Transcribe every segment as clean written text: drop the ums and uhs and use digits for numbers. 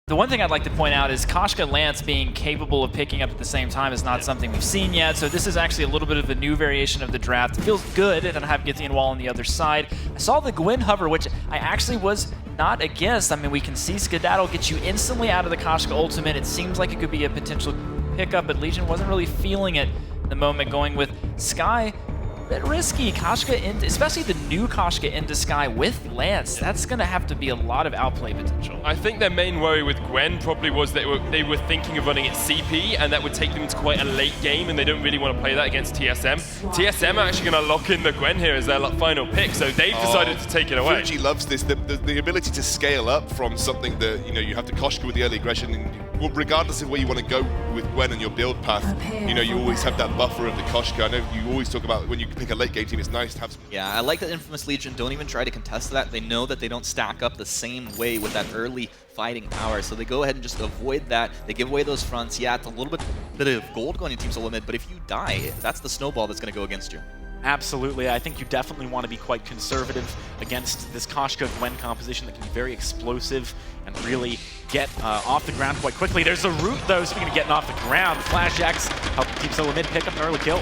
The one thing I'd like to point out is Koshka Lance being capable of picking up at the same time is not something we've seen yet, so this is actually a little bit of a new variation of the draft. It feels good, and I have Githian Wall on the other side. I saw the Gwyn hover, which I actually was not against. I mean, we can see Skedaddle get you instantly out of the Koshka ultimate. It seems like it could be a potential pickup, but Legion wasn't really feeling it at the moment, going with Skye. A bit risky. Koshka, especially the new Koshka into Skye with Lance, that's going to have to be a lot of outplay potential. I think their main worry with Gwen probably was they were thinking of running it CP, and that would take them into quite a late game, and they don't really want to play that against TSM. TSM are actually going to lock in the Gwen here as their final pick, so they've decided to take it away. Fuji loves this, the ability to scale up from something that, you have to Koshka with the early aggression, and regardless of where you want to go with Gwen and your build path, you always have that buffer of the Koshka. I know you always talk about when you pick a late game team, it's nice to have some. Yeah, I like that Infamous Legion don't even try to contest that. They know that they don't stack up the same way with that early fighting power, so they go ahead and just avoid that. They give away those fronts. Yeah, it's a little bit of gold going to Team SoloMid, but if you die, that's the snowball that's going to go against you. Absolutely. I think you definitely want to be quite conservative against this Koshka Gwen composition that can be very explosive and really get off the ground quite quickly. There's a root, though, speaking of getting off the ground. Flash X helping Team SoloMid pick up an early kill.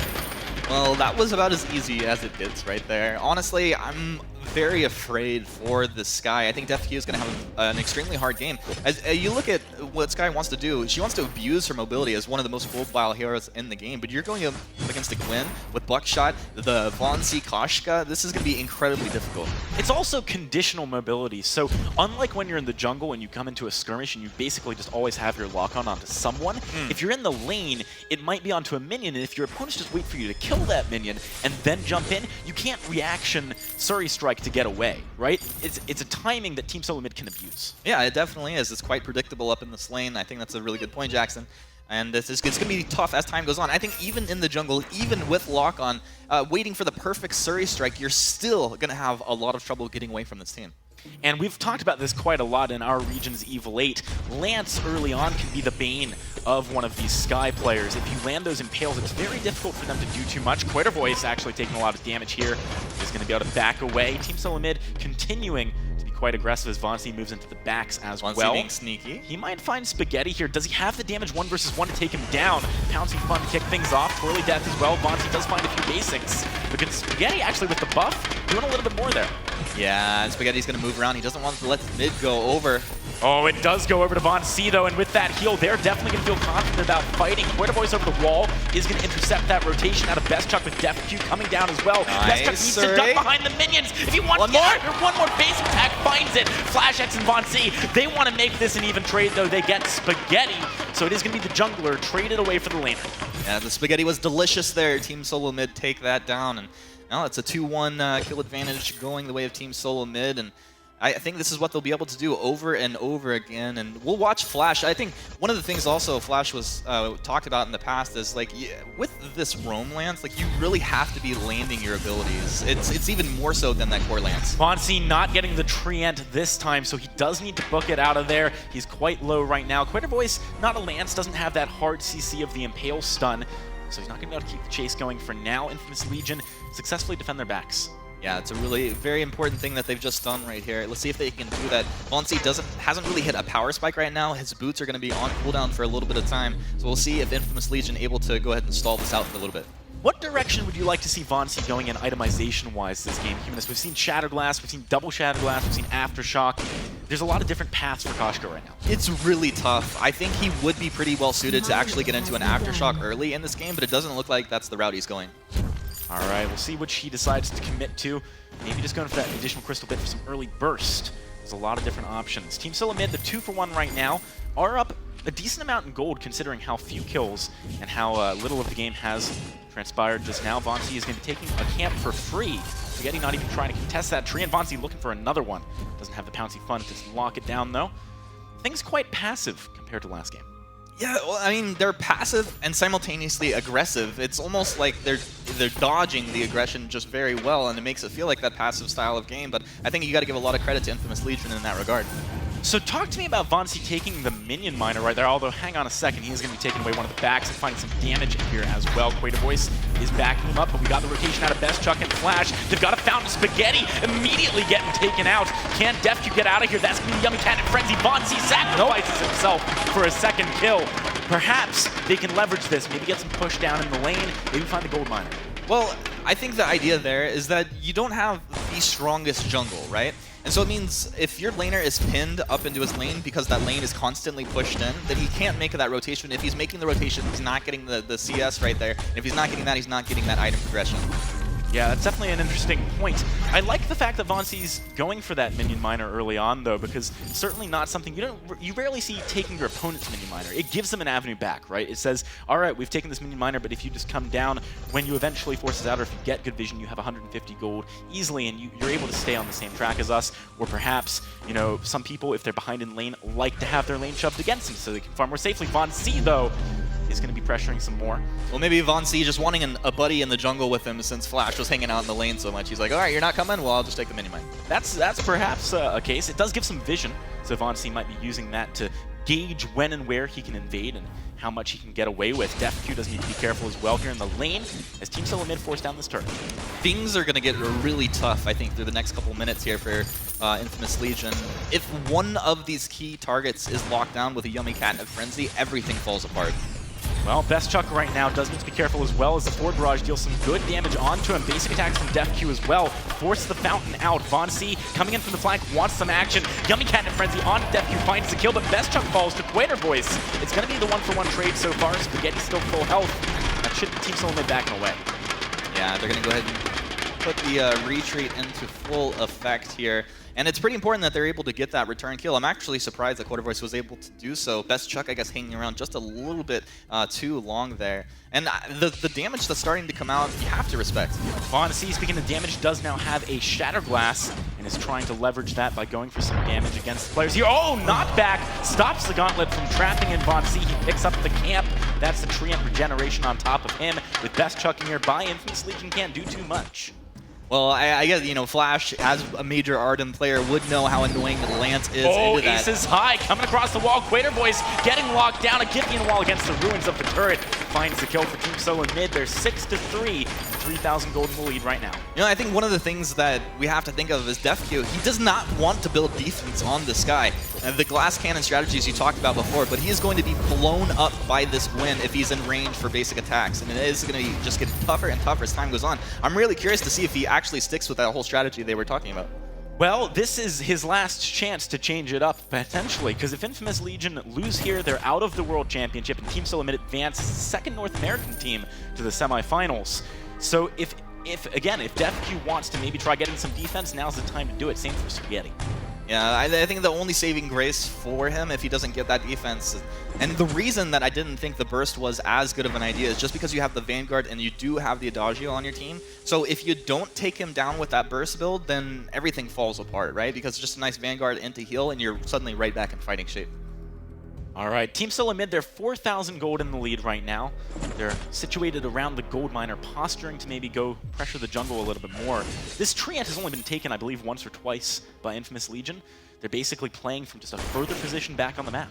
Well, that was about as easy as it gets right there. Honestly, I'm very afraid for the Skye. I think Def Q is going to have an extremely hard game. As you look at what Skye wants to do, she wants to abuse her mobility as one of the most mobile heroes in the game, but you're going up against a Gwen with Buckshot, the Von C Koshka. This is going to be incredibly difficult. It's also conditional mobility, so unlike when you're in the jungle and you come into a skirmish and you basically just always have your lock-on onto someone, if you're in the lane, it might be onto a minion, and if your opponents just wait for you to kill that minion and then jump in, you can't reaction Surrey Strike to get away, right? It's a timing that Team SoloMid can abuse. Yeah, it definitely is. It's quite predictable up in this lane. I think that's a really good point, Jackson. And it's going to be tough as time goes on. I think even in the jungle, even with lock-on, waiting for the perfect Surrey Strike, you're still going to have a lot of trouble getting away from this team. And we've talked about this quite a lot in our region's Evil 8. Lance early on can be the bane of one of these Skye players. If you land those impales, it's very difficult for them to do too much. QUARTERFINALS actually taking a lot of damage here. Is going to be able to back away. Team SoloMid continuing to be quite aggressive as Von C moves into the backs as well. Being sneaky. He might find Spaghetti here. Does he have the damage 1 versus 1 to take him down? Pouncing Fun to kick things off. Twirly Death as well. Von C does find a few basics. But Spaghetti actually with the buff, doing a little bit more there. Yeah, and Spaghetti's going to move around. He doesn't want to let the mid go over. Oh, it does go over to Von C, though, and with that heal, they're definitely going to feel confident about fighting. QUARTERFINALS over the wall is going to intercept that rotation out of Best Chuck with Def Q coming down as well. Nice, Best Chuck needs to duck behind the minions. If he wants to get after one more base attack, finds it. Flash X and Von C, they want to make this an even trade, though. They get Spaghetti, so it is going to be the jungler traded away for the laner. Yeah, the Spaghetti was delicious there. Team SoloMid take that down, and now it's a 2-1 kill advantage going the way of Team SoloMid, and I think this is what they'll be able to do over and over again, and we'll watch Flash. I think one of the things also Flash was talked about in the past is, like, with this roam lance, like, you really have to be landing your abilities. It's even more so than that core lance. Von C not getting the treant this time, so he does need to book it out of there. He's quite low right now. QUARTERFINALS, not a lance, doesn't have that hard CC of the Impale stun, so he's not going to be able to keep the chase going for now. Infamous Legion successfully defend their backs. Yeah, it's a really very important thing that they've just done right here. Let's see if they can do that. Von C hasn't really hit a power spike right now. His boots are going to be on cooldown for a little bit of time, so we'll see if Infamous Legion able to go ahead and stall this out for a little bit. What direction would you like to see Von C going in itemization-wise this game, Humanist? We've seen Shatterglass, we've seen Double Shatterglass, we've seen Aftershock. There's a lot of different paths for Koshka right now. It's really tough. I think he would be pretty well suited to actually get into an Aftershock early in this game, but it doesn't look like that's the route he's going. All right, we'll see which he decides to commit to. Maybe just going for that additional crystal bit for some early burst. There's a lot of different options. Team SoloMid, the 2-for-1 right now, are up a decent amount in gold considering how few kills and how little of the game has transpired just now. Von C is going to be taking a camp for free. Spaghetti not even trying to contest that tree, and Von C looking for another one. Doesn't have the Pouncy Fun to lock it down, though. Things quite passive compared to last game. Yeah, well, I mean, they're passive and simultaneously aggressive. It's almost like they're dodging the aggression just very well, and it makes it feel like that passive style of game, but I think you got to give a lot of credit to Infamous Legion in that regard. So talk to me about Vainglory taking the minion miner right there, although hang on a second, he is going to be taking away one of the backs and finding some damage in here as well. QUARTERFINALS is backing him up, but we got the rotation out of Best Chuck and Flash. They've got a Fountain Spaghetti immediately getting taken out. Can DefQ get out of here? That's going to be Yummy Cat and Frenzy. Vainglory sacrifices himself for a second kill. Perhaps they can leverage this, maybe get some push down in the lane, maybe find the gold miner. Well, I think the idea there is that you don't have the strongest jungle, right? And so it means if your laner is pinned up into his lane because that lane is constantly pushed in, then he can't make that rotation. If he's making the rotation, he's not getting the CS right there. And if he's not getting that, he's not getting that item progression. Yeah, that's definitely an interesting point. I like the fact that Vainglory's going for that minion miner early on, though, because it's certainly not something you rarely see taking your opponent's minion miner. It gives them an avenue back, right? It says, all right, we've taken this minion miner, but if you just come down when you eventually force it out, or if you get good vision, you have 150 gold easily, and you're able to stay on the same track as us. Or perhaps, you know, some people, if they're behind in lane, like to have their lane shoved against them so they can farm more safely. Vainglory, though, is going to be pressuring some more. Well, maybe Vainglory just wanting a buddy in the jungle with him since Flash was hanging out in the lane so much. He's like, all right, you're not coming? Well, I'll just take the mini mine. That's perhaps a case. It does give some vision, so Vainglory might be using that to gauge when and where he can invade and how much he can get away with. DefQ does need to be careful as well here in the lane as Team SoloMid force down this turret. Things are going to get really tough, I think, through the next couple minutes here for Infamous Legion. If one of these key targets is locked down with a Yummy Cat and a Frenzy, everything falls apart. Well, Best Chuck right now does need to be careful as well as the forward barrage deals some good damage onto him. Basic attacks from DefQ as well. Force the Fountain out. Vainglory coming in from the flank, wants some action. Yummy Cat and Frenzy on DefQ, finds the kill, but Best Chuck falls to QUARTERFINALS. It's going to be the one-for-one trade so far. Spaghetti's still full health. That should be Team SoloMid backing away. Yeah, they're going to go ahead and put the retreat into full effect here. And it's pretty important that they're able to get that return kill. I'm actually surprised that QUARTERFINALS was able to do so. Best Chuck, I guess, hanging around just a little bit too long there. And the damage that's starting to come out, you have to respect. Vainglory, speaking of damage, does now have a Shatter Glass and is trying to leverage that by going for some damage against the players here. Oh, knockback! Stops the gauntlet from trapping in Vainglory. He picks up the camp. That's the Treant regeneration on top of him. With Best Chuck nearby, Infamous Legion can't do too much. Well, I guess, you know, Flash, as a major Arden player, would know how annoying Lance is into that. Ace is high, coming across the wall. QUARTERFINALS getting locked down. A Giphian wall against the ruins of the turret. Finds the kill for Team SoloMid. They're 6-3, 3,000 gold in the lead right now. You know, I think one of the things that we have to think of is DefQ. He does not want to build defense on this guy. The glass cannon strategies you talked about before, but he is going to be blown up by this Gwen if he's in range for basic attacks, and it is going to be just get tougher and tougher as time goes on. I'm really curious to see if he actually sticks with that whole strategy they were talking about. Well, this is his last chance to change it up, potentially, because if Infamous Legion lose here, they're out of the World Championship, and Team SoloMid advance as the second North American team to the semifinals. So if DefQ wants to maybe try getting some defense, now's the time to do it. Same for Spaghetti. Yeah, I think the only saving grace for him if he doesn't get that defense, and the reason that I didn't think the burst was as good of an idea is just because you have the Vanguard and you do have the Adagio on your team. So if you don't take him down with that burst build, then everything falls apart, right? Because it's just a nice Vanguard into heal and you're suddenly right back in fighting shape. All right, Team SoloMid, they're 4,000 gold in the lead right now. They're situated around the gold miner, posturing to maybe go pressure the jungle a little bit more. This Treant has only been taken, I believe, once or twice by Infamous Legion. They're basically playing from just a further position back on the map.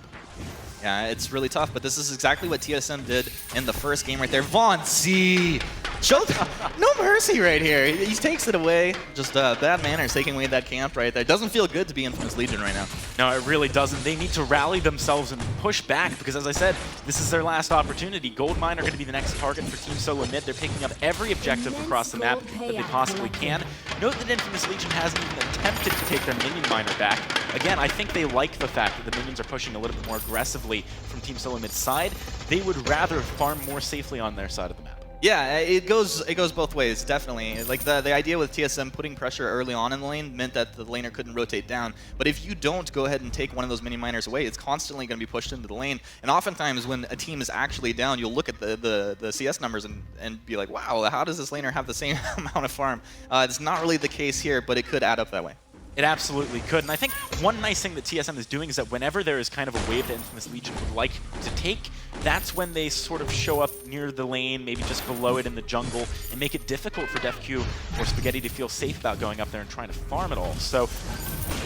Yeah, it's really tough, but this is exactly what TSM did in the first game right there. Vainglory! Showed no mercy right here. He takes it away. Just bad manners taking away that camp right there. It doesn't feel good to be Infamous Legion right now. No, it really doesn't. They need to rally themselves and push back because, as I said, this is their last opportunity. Gold Mine are going to be the next target for Team SoloMid. They're picking up every objective across the map that they possibly can. Note that Infamous Legion hasn't even attempted to take their minion miner back. Again, I think they like the fact that the minions are pushing a little bit more aggressively from Team SoloMid's side. They would rather farm more safely on their side of the map. Yeah, it goes both ways, definitely. Like the idea with TSM putting pressure early on in the lane meant that the laner couldn't rotate down. But if you don't go ahead and take one of those mini miners away, it's constantly going to be pushed into the lane. And oftentimes when a team is actually down, you'll look at the CS numbers and be like, wow, how does this laner have the same amount of farm? It's not really the case here, but it could add up that way. It absolutely could, and I think one nice thing that TSM is doing is that whenever there is kind of a wave that Infamous Legion would like to take, that's when they sort of show up near the lane, maybe just below it in the jungle, and make it difficult for DefQ or Spaghetti to feel safe about going up there and trying to farm it all. So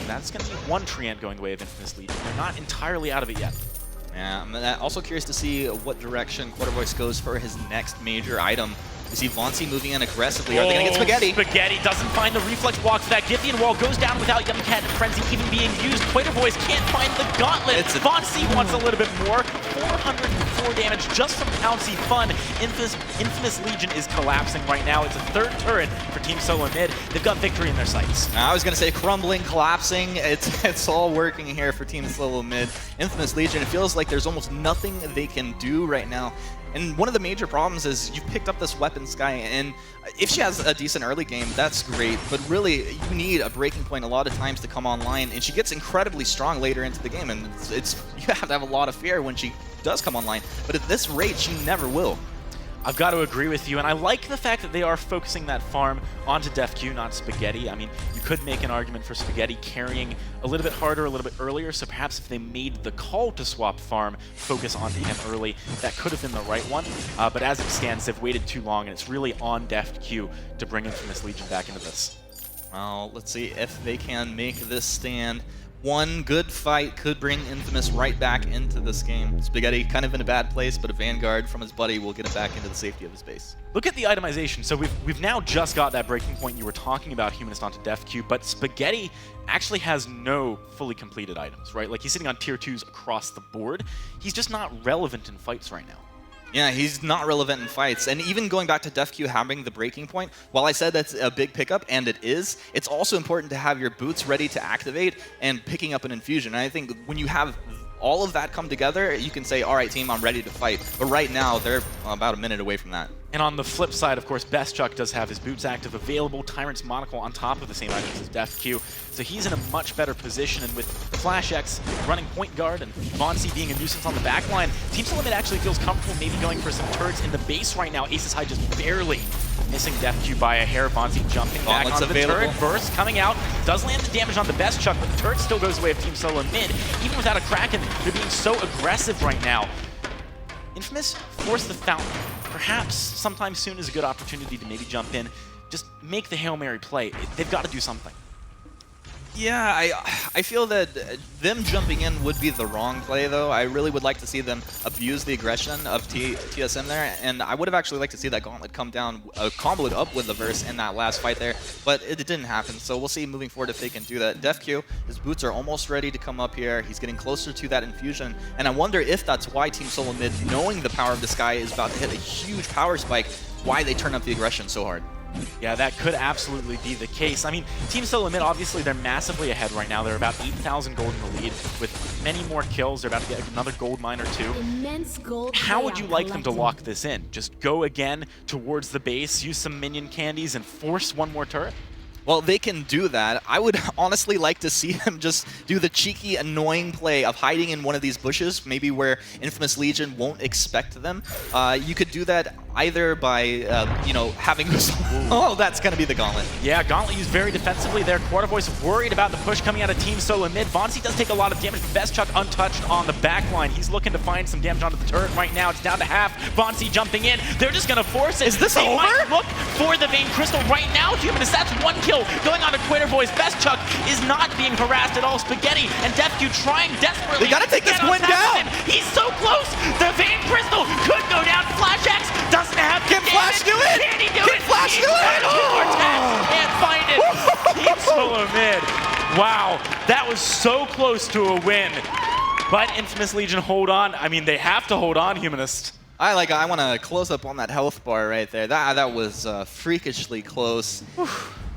that's going to be one treant going the way of Infamous Legion. They're not entirely out of it yet. Yeah, I'm also curious to see what direction QUARTERFINALS goes for his next major item. We see Vainglory moving in aggressively. Are they going to get Spaghetti? Spaghetti doesn't find the reflex block for that. Githian wall goes down without Young Cat and Frenzy even being used. QUARTERFINALS can't find the gauntlet. Vainglory wants a little bit more. 404 damage just from Pouncy Fun. Infamous Legion is collapsing right now. It's a third turret for Team SoloMid. They've got victory in their sights. I was going to say crumbling, collapsing. It's all working here for Team SoloMid. Infamous Legion, it feels like there's almost nothing they can do right now. And one of the major problems is you've picked up this weapon, Sky, and if she has a decent early game, that's great, but really you need a breaking point a lot of times to come online, and she gets incredibly strong later into the game, and you have to have a lot of fear when she does come online, but at this rate, she never will. I've got to agree with you, and I like the fact that they are focusing that farm onto DefQ, not Spaghetti. I mean, you could make an argument for Spaghetti carrying a little bit harder, a little bit earlier, so perhaps if they made the call to swap farm, focus onto him early, that could have been the right one. But as it stands, they've waited too long, and it's really on DefQ to bring Infamous Legion back into this. Well, let's see if they can make this stand. One good fight could bring Infamous right back into this game. Spaghetti kind of in a bad place, but a Vanguard from his buddy will get it back into the safety of his base. Look at the itemization. So we've now just got that breaking point you were talking about, Humanist onto DefQ, but Spaghetti actually has no fully completed items, right? Like, he's sitting on tier 2s across the board. He's just not relevant in fights right now. Yeah, he's not relevant in fights. And even going back to DefQ having the breaking point, while I said that's a big pickup, and it is, it's also important to have your boots ready to activate and picking up an infusion. And I think when you have all of that come together, you can say, all right, team, I'm ready to fight. But right now, they're about a minute away from that. And on the flip side, of course, BestChuck does have his boots active available, Tyrant's Monocle on top of the same items as DefQ, so he's in a much better position, and with Flash X running point guard and Vainglory being a nuisance on the back line, Team SoloMid actually feels comfortable maybe going for some turrets in the base right now. Aces High just barely missing DefQ by a hair. Vainglory jumping back onto the turret, burst coming out, does land the damage on the BestChuck, but the turret still goes away of Team SoloMid. Even without a Kraken, they're being so aggressive right now. Infamous force the fountain. Perhaps sometime soon is a good opportunity to maybe jump in, just make the Hail Mary play. They've got to do something. Yeah, I feel that them jumping in would be the wrong play, though. I really would like to see them abuse the aggression of TSM there, and I would have actually liked to see that gauntlet come down, combo it up with the verse in that last fight there, but it didn't happen, so we'll see moving forward if they can do that. DefQ, his boots are almost ready to come up here. He's getting closer to that infusion, and I wonder if that's why Team SoloMid, knowing the power of the sky is about to hit a huge power spike, why they turn up the aggression so hard. Yeah, that could absolutely be the case. I mean, Team SoloMid, obviously, they're massively ahead right now. They're about 8,000 gold in the lead with many more kills. They're about to get another gold mine or two. Immense gold. How would you like them to lock this in? Just go again towards the base, use some minion candies, and force one more turret? Well, they can do that. I would honestly like to see them just do the cheeky, annoying play of hiding in one of these bushes, maybe where Infamous Legion won't expect them. You could do that either by, you know, having this... Oh, that's going to be the Gauntlet. Yeah, Gauntlet used very defensively there. QUARTERFINALS worried about the push coming out of Team SoloMid. Vainglory does take a lot of damage, but BestChuck untouched on the back line. He's looking to find some damage onto the turret right now. It's down to half. Vainglory jumping in. They're just going to force it. Is this they over? Might look for the Vein Crystal right now. Humanist, that's one kill going on to QUARTERFINALS. BestChuck is not being harassed at all. Spaghetti and DefQ trying desperately. They got to take this win down. He's so close. The Vein Crystal could go down. Flash X doesn't have Can Flash do it? Can he do Can it? Flash do it? Can't find it. Team SoloMid. Wow, that was so close to a win. But Infamous Legion hold on. I mean, they have to hold on, Humanist. I want to close up on that health bar right there. That was freakishly close.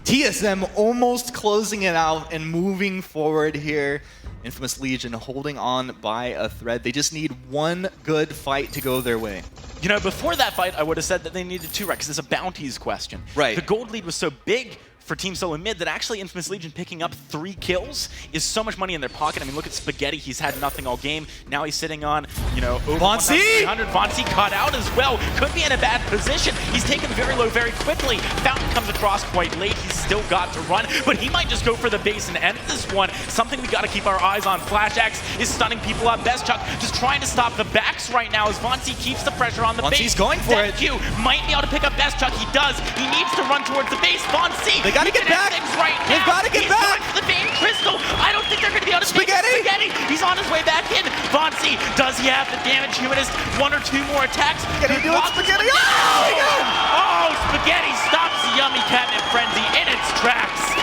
TSM almost closing it out and moving forward here. Infamous Legion holding on by a thread. They just need one good fight to go their way. You know, before that fight, I would have said that they needed two, right? Because it's a bounties question. Right. The gold lead was so big for Team SoloMid that actually Infamous Legion picking up 3 kills is so much money in their pocket. I mean, look at Spaghetti. He's had nothing all game. Now he's sitting on, you know, over 1,300. Vainglory caught out as well. Could be in a bad position. He's taken very low very quickly. Fountain comes across quite late. He's still got to run, but he might just go for the base and end this one. Something we got to keep our eyes on. Flash X is stunning people up. Bestchuck just trying to stop the backs right now as Vonsi keeps the pressure on the base. Vonsi's going for it. Q might be able to pick up Bestchuck. He does. He needs to run towards the base. Vonsi, They gotta get back. Right now. They've gotta get He's back. going for the Bane Crystal. I don't think they're going to be able to take Spaghetti. Spaghetti. He's on his way back in. Vonsi, does he have the damage? Humanist, 1 or 2 more attacks. Can he do it, Spaghetti? Oh, my God. Oh, Spaghetti stops the Yummy Catnip Frenzy in its tracks.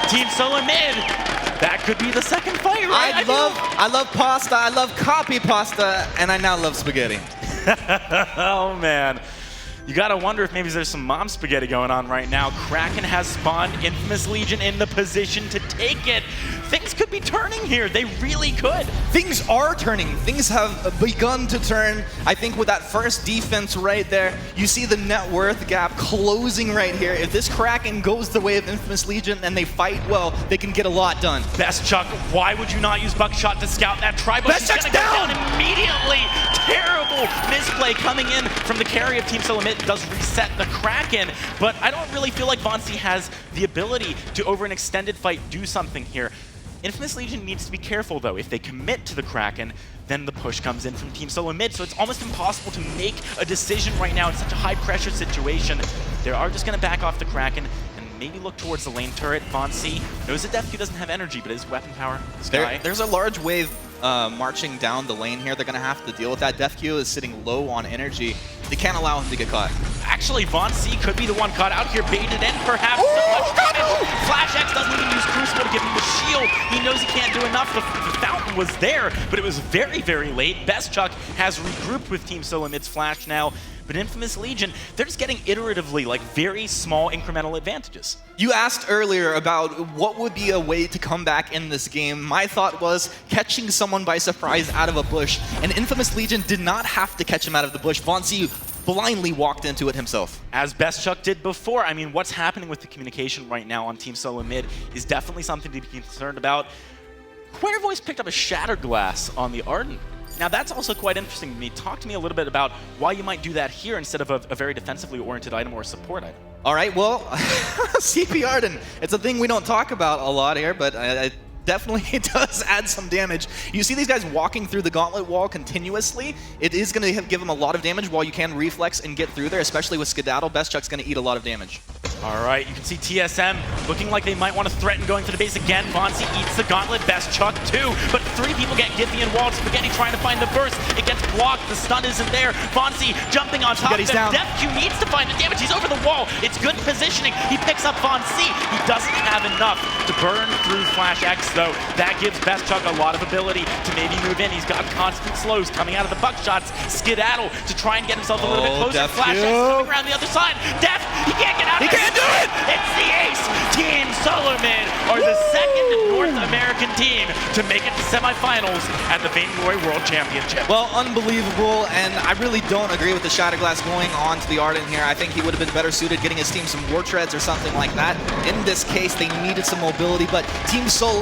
Team SoloMid, that could be the second fight, right? I love pasta, I love copy pasta, and I now love spaghetti. Oh, man. You gotta wonder if maybe there's some mom spaghetti going on right now. Kraken has spawned. Infamous Legion in the position to take it. Things could be turning here. They really could. Things are turning. Things have begun to turn. I think with that first defense right there, you see the net worth gap closing right here. If this Kraken goes the way of Infamous Legion and they fight well, they can get a lot done. Bestchuck, why would you not use Buckshot to scout that tri-bush? Bestchuck's He's gonna down! go down immediately. Terrible misplay coming in from the carry of Team SoloMid. Does reset the Kraken, but I don't really feel like Vonsi has the ability to, over an extended fight, do something here. Infamous Legion needs to be careful, though. If they commit to the Kraken, then the push comes in from Team SoloMid, so it's almost impossible to make a decision right now in such a high-pressure situation. They are just going to back off the Kraken and maybe look towards the lane turret. Vonsi knows that Death Q doesn't have energy, but his weapon power, Sky. There's a large wave marching down the lane here. They're going to have to deal with that. Death Q is sitting low on energy. They can't allow him to get caught. Actually, Vonsi could be the one caught out here, baited in perhaps. So much damage. Flash X doesn't even use Crucible to give him the shield. He knows he can't do enough. The fountain was there, but it was very, very late. Bestchuck has regrouped with Team SoloMid's Flash now, but Infamous Legion, they're just getting iteratively, like, very small incremental advantages. You asked earlier about what would be a way to come back in this game. My thought was catching someone by surprise out of a bush, and Infamous Legion did not have to catch him out of the bush. Vonsi blindly walked into it himself. As Bestchuck did before. I mean, what's happening with the communication right now on Team SoloMid is definitely something to be concerned about. QUARTERFINALS picked up a Shattered Glass on the Ardent. Now, that's also quite interesting to me. Talk to me a little bit about why you might do that here instead of a very defensively oriented item or a support item. All right, well, CP Arden, it's a thing we don't talk about a lot here, but definitely does add some damage. You see these guys walking through the gauntlet wall continuously. It is going to give them a lot of damage while you can reflex and get through there, especially with Skedaddle. Bestchuck's going to eat a lot of damage. All right, you can see TSM looking like they might want to threaten going for the base again. Vonsi eats the gauntlet, Bestchuck too, but 3 people get Giphy and Walled. Spaghetti trying to find the burst. It gets blocked, the stun isn't there. Vonsi jumping on top of him. Death Q needs to find the damage. He's over the wall. It's good positioning. He picks up Vonsi. He doesn't have enough to burn through Flash X though. That gives Bestchuck a lot of ability to maybe move in. He's got constant slows coming out of the buckshots. Skedaddle to try and get himself a little bit closer. Flash X coming around the other side. Death, he can't get out of it. He can't do it! It's the ace! Team SoloMid are the second North American team to make it to semifinals at the Vainglory World Championship. Well, unbelievable, and I really don't agree with the Shattered Glass going on to the Ardent here. I think he would have been better suited getting his team some War Treads or something like that. In this case, they needed some mobility, but Team SoloMid